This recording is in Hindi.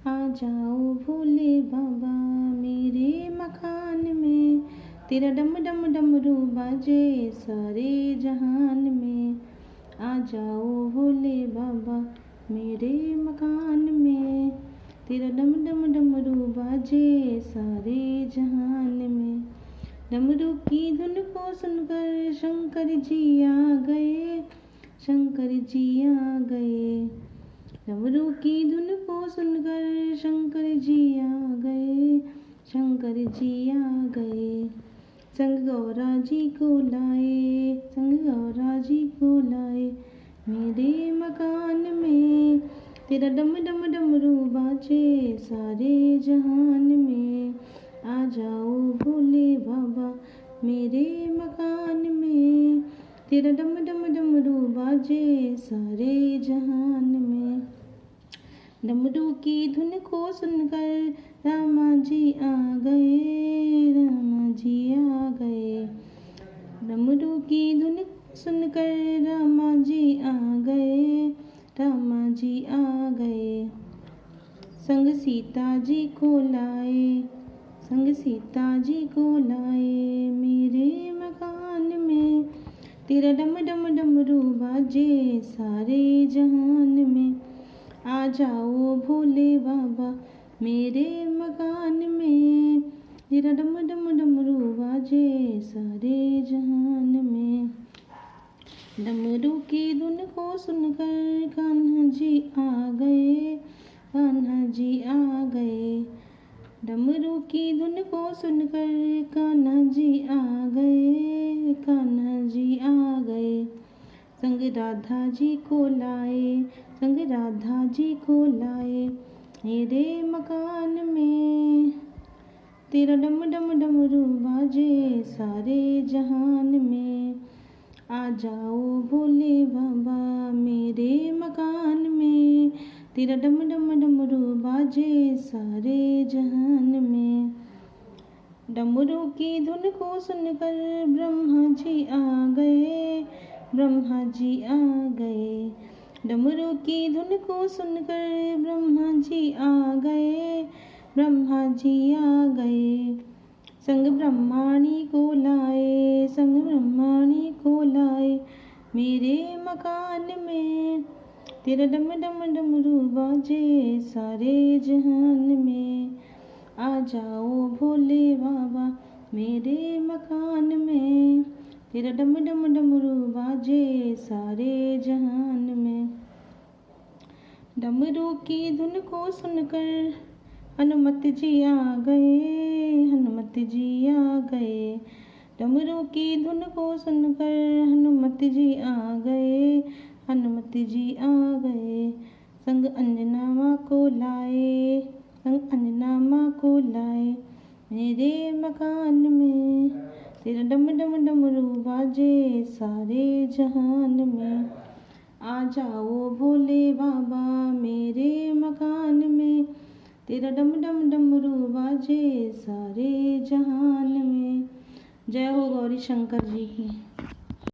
आ जाओ भोले बाबा मेरे मकान में, तेरा डम डम डमरू बाजे सारे जहान में। आ जाओ भोले बाबा मेरे मकान में, तेरा डम डम डमरू बाजे सारे जहान में। डमरू की धुन को सुनकर शंकर जी आ गए, शंकर जी आ गए। डमरू की धुन को सुनकर शंकर जी आ गए, शंकर जी आ गए। संग गौरा जी को लाए, संग गौरा जी को लाए मेरे मकान में, तेरा डम डम डमरू बाजे सारे जहान में। आ जाओ भोले बाबा मेरे मकान में, तेरा डम डम डमरू बाजे सारे जहान में। डमरू की धुन को सुनकर रामा जी आ गए, रामा जी आ गए। डमरू की धुन सुनकर रामा जी आ गए, रामा जी आ गए। संग सीता जी को लाए, संग सीता जी को लाए मेरे मकान में, तेरा डम डम डमरू बाजे सारे जहान में। आ जाओ भोले बाबा मेरे मकान में, तेरा डम डम डमरू बाजे सारे जहान में। डमरू की धुन को सुनकर कान्हा जी आ गए, कान्हा जी आ गए। डमरू की धुन को सुनकर कान्हा जी आ गए, कान्हा जी आ गए। संग राधा जी को लाए, संग राधा जी को लाए मेरे मकान में, तेरा डम डम डमरू बाजे सारे जहान में। आ जाओ भोले बाबा मेरे मकान में, तेरा डम डम डमरू बाजे सारे जहान में। डमरू की धुन को सुनकर ब्रह्मा जी आ गए, ब्रह्मा जी आ गए। डमरू की धुन को सुनकर ब्रह्मा जी आ गए, ब्रह्मा जी आ गए। संग ब्रह्माणी को लाए, संग ब्रह्माणी को लाए मेरे मकान में, तेरा डम डम डमरू बाजे सारे जहान में। आ जाओ भोले बाबा मेरे मकान में, तेरा डम डम डमरू बाजे सारे जहान में। डमरू की धुन को सुनकर हनुमत जी आ गए, हनुमत जी आ गए। डमरू की धुन को सुनकर हनुमत जी आ गए, हनुमत जी आ गए। संग अंजना माँ को लाए, संग अंजना माँ को लाए मेरे मकान में, तेरा डम डम डमरू बाजे सारे जहान में। आ जाओ भोले बाबा मेरे मकान में, तेरा डम डम डमरू बाजे सारे जहान में। जय हो गौरी शंकर जी की।